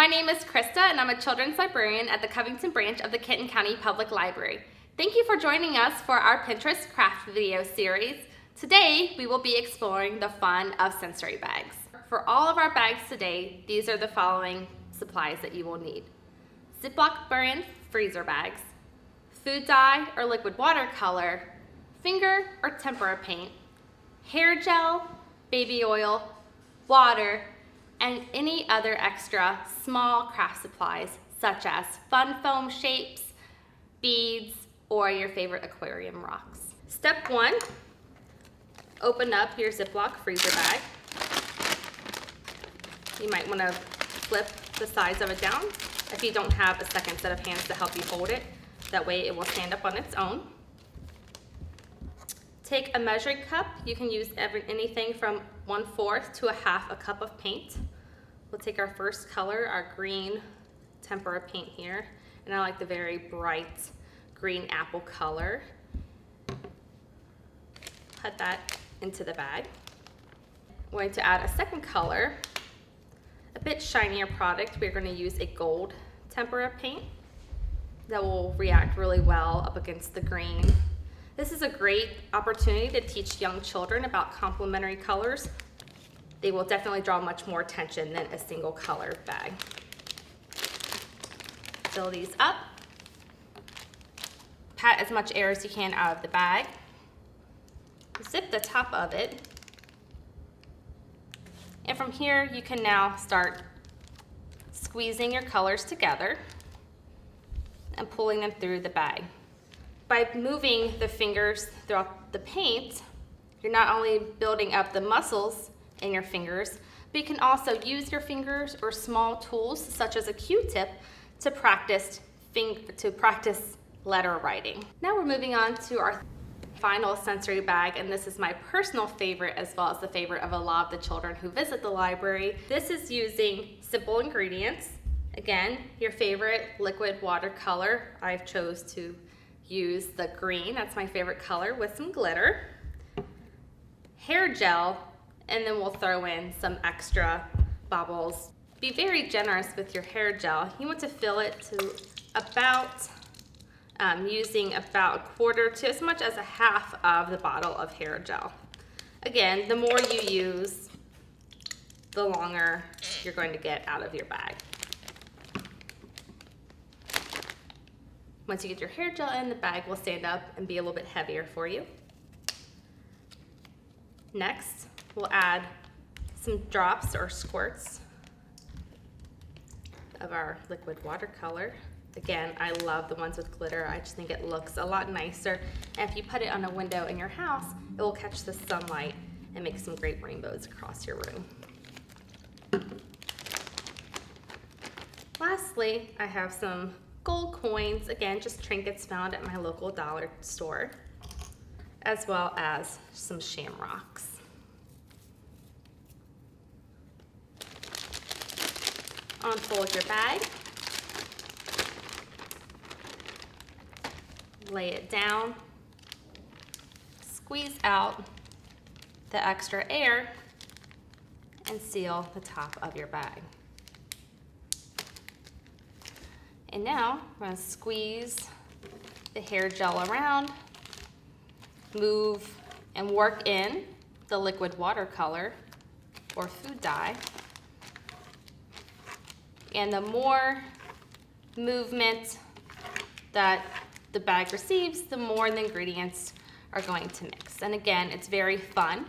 My name is Krista and I'm a children's librarian at the Covington branch of the Kenton County Public Library. Thank you for joining us for our Pinterest craft video series. Today we will be exploring the fun of sensory bags. For all of our bags today, these are the following supplies that you will need. Ziploc brand freezer bags, food dye or liquid watercolor, finger or tempera paint, hair gel, baby oil, water, and any other extra small craft supplies such as fun foam shapes, beads, or your favorite aquarium rocks. Step 1, open up your Ziploc freezer bag. You might want to flip the sides of it down if you don't have a second set of hands to help you hold it. That way it will stand up on its own. Take a measuring cup. You can use anything from 1/4 to 1/2 a cup of paint. We'll take our first color, our green tempera paint here, and I like the very bright green apple color. Put that into the bag. I'm going to add a second color, a bit shinier product. We're going to use a gold tempera paint that will react really well up against the green. This is a great opportunity to teach young children about complementary colors. They will definitely draw much more attention than a single color bag. Fill these up. Pat as much air as you can out of the bag. Zip the top of it. And from here, you can now start squeezing your colors together and pulling them through the bag. By moving the fingers throughout the paint, you're not only building up the muscles in your fingers, but you can also use your fingers or small tools such as a Q-tip to practice letter writing. Now we're moving on to our final sensory bag, and this is my personal favorite as well as the favorite of a lot of the children who visit the library. This is using simple ingredients. Again, your favorite liquid watercolor. I've chose to use the green, that's my favorite color, with some glitter, hair gel, and then we'll throw in some extra bubbles. Be very generous with your hair gel. You want to fill it to about, using about 1/4 to as much as 1/2 of the bottle of hair gel. Again, the more you use, the longer you're going to get out of your bag. Once you get your hair gel in, the bag will stand up and be a little bit heavier for you. Next, we'll add some drops or squirts of our liquid watercolor. Again, I love the ones with glitter. I just think it looks a lot nicer. And if you put it on a window in your house, it will catch the sunlight and make some great rainbows across your room. Lastly, I have some gold coins, again, just trinkets found at my local dollar store, as well as some shamrocks. Unfold your bag, lay it down, squeeze out the extra air, and seal the top of your bag. And now we're going to squeeze the hair gel around, move and work in the liquid watercolor or food dye. And the more movement that the bag receives, the more the ingredients are going to mix. And again, it's very fun.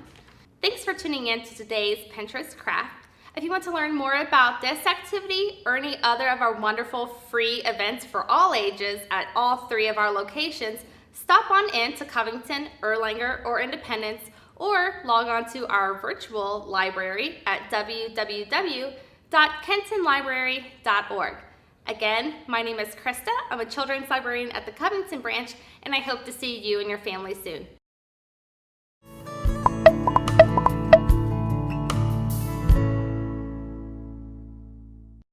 Thanks for tuning in to today's Pinterest craft. If you want to learn more about this activity or any other of our wonderful free events for all ages at all 3 of our locations, stop on in to Covington, Erlanger, or Independence, or log on to our virtual library at www.kentonlibrary.org. Again, my name is Krista. I'm a children's librarian at the Covington branch, and I hope to see you and your family soon.